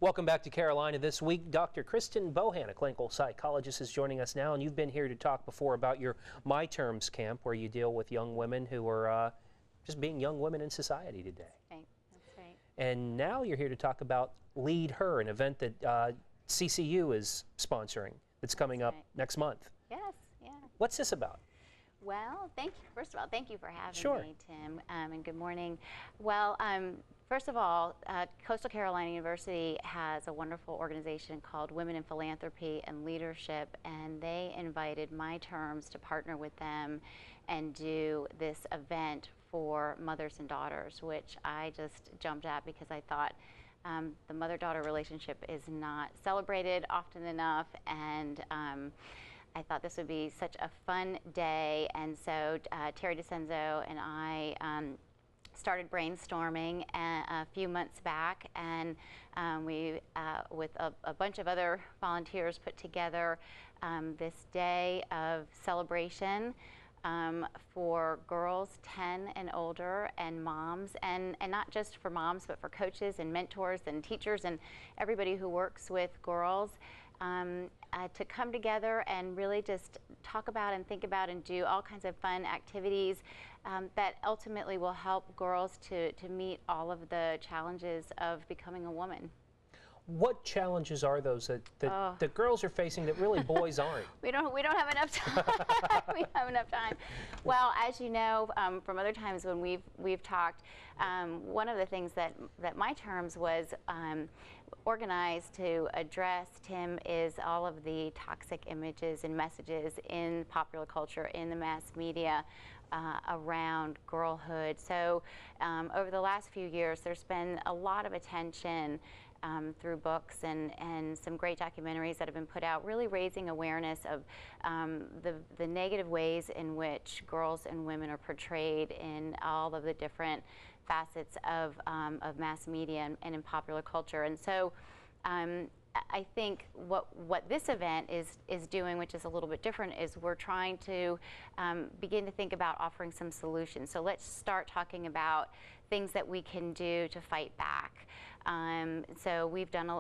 Welcome back to Carolina This Week. Dr. Kristin Bohan, a clinical psychologist, is joining us now, and you've been here to talk before about your My Terms camp, where you deal with young women who are just being young women in society today. Right, that's right. And now you're here to talk about Lead Her, an event that CCU is sponsoring that's coming up next month. Yes, yeah. What's this about? Well, thank you. First of all, thank you for having Sure. me, Tim, and good morning. Well, first of all, Coastal Carolina University has a wonderful organization called Women in Philanthropy and Leadership, and they invited My Terms to partner with them and do this event for mothers and daughters, which I just jumped at because I thought the mother-daughter relationship is not celebrated often enough, and I thought this would be such a fun day, and so Terry DeCenzo and I started brainstorming a few months back, and we, with a bunch of other volunteers, put together this day of celebration for girls 10 and older and moms, and not just for moms, but for coaches and mentors and teachers and everybody who works with girls. To come together and really just talk about and think about and do all kinds of fun activities that ultimately will help girls to meet all of the challenges of becoming a woman. What challenges are those that girls are facing that really boys aren't? We don't have enough time. We don't have enough time. Well, as you know from other times when we've talked, one of the things that My Terms was organized to address, Tim, is all of the toxic images and messages in popular culture, in the mass media, around girlhood. So over the last few years, there's been a lot of attention through books and some great documentaries that have been put out, really raising awareness of the negative ways in which girls and women are portrayed in all of the different facets of mass media and in popular culture. And so I think what this event is doing, which is a little bit different, is we're trying to begin to think about offering some solutions. So let's start talking about things that we can do to fight back. So we've done,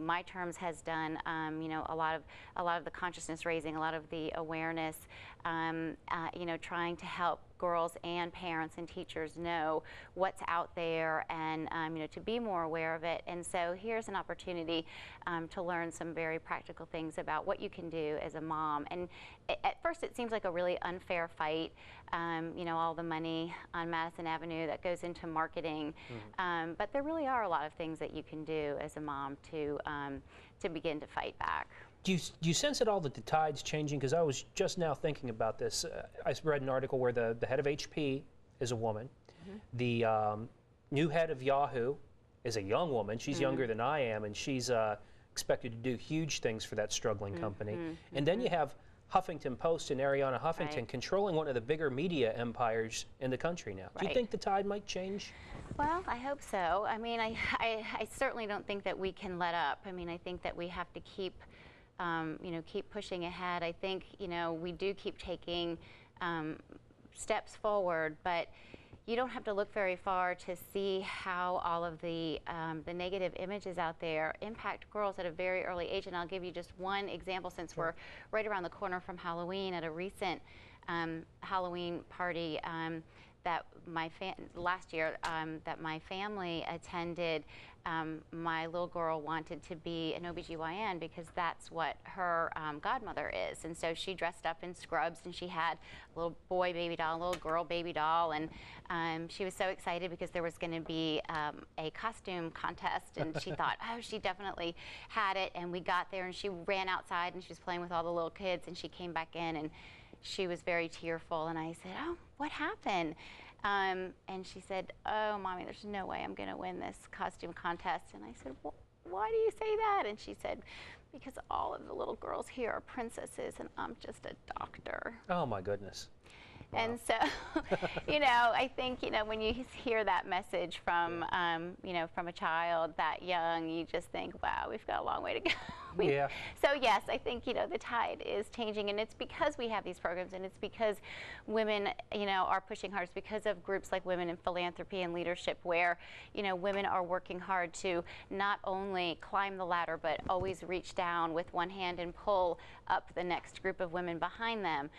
My Terms has done, a lot of the consciousness raising, a lot of the awareness, trying to help girls and parents and teachers know what's out there and, to be more aware of it. And so here's an opportunity to learn some very practical things about what you can do as a mom. And at first it seems like a really unfair fight, all the money on Madison Avenue that goes into marketing. But there really are a lot of things that you can do as a mom to begin to fight back. Do you sense at all that the tide's changing? Because I was just now thinking about this. I read an article where the head of HP is a woman. The new head of Yahoo is a young woman. She's younger than I am, and she's expected to do huge things for that struggling company. And then you have Huffington Post and Ariana Huffington controlling one of the bigger media empires in the country now. Do you think the tide might change? Well, I hope so. I mean, I certainly don't think that we can let up. I mean, I think that we have to keep keep pushing ahead. I think, we do keep taking steps forward, but you don't have to look very far to see how all of the negative images out there impact girls at a very early age. And I'll give you just one example, since we're right around the corner from Halloween. At a recent Halloween party that last year that my family attended, my little girl wanted to be an OBGYN because that's what her godmother is. And so she dressed up in scrubs, and she had a little boy baby doll, a little girl baby doll, and she was so excited because there was going to be a costume contest, and she thought, oh, she definitely had it. And we got there, and she ran outside, and she was playing with all the little kids, and she came back in, and she was very tearful, and I said, oh, what happened? And she said, oh, Mommy, there's no way I'm going to win this costume contest. And I said, well, why do you say that? And she said, because all of the little girls here are princesses, and I'm just a doctor. Oh, my goodness. Wow. And so, I think, when you hear that message from, from a child that young, you just think, wow, we've got a long way to go. Yeah. So yes, I think, you know, the tide is changing, and it's because we have these programs, and it's because women, you know, are pushing hard. It's because of groups like Women in Philanthropy and Leadership, where, you know, women are working hard to not only climb the ladder, but always reach down with one hand and pull up the next group of women behind them.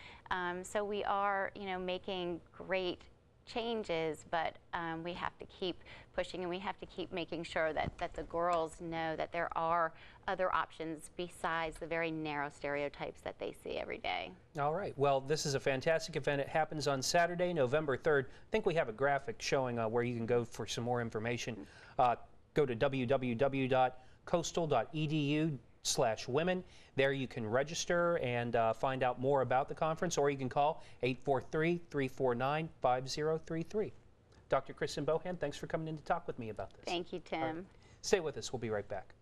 So we are, you know, making great changes, but we have to keep pushing, and we have to keep making sure that the girls know that there are other options besides the very narrow stereotypes that they see every day. All right. Well, this is a fantastic event. It happens on Saturday, November 3rd. I think we have a graphic showing where you can go for some more information. Go to www.coastal.edu/women. There you can register and find out more about the conference, or you can call 843-349-5033. Dr. Kristin Bohan, thanks for coming in to talk with me about this. Thank you, Tim. Right. Stay with us. We'll be right back.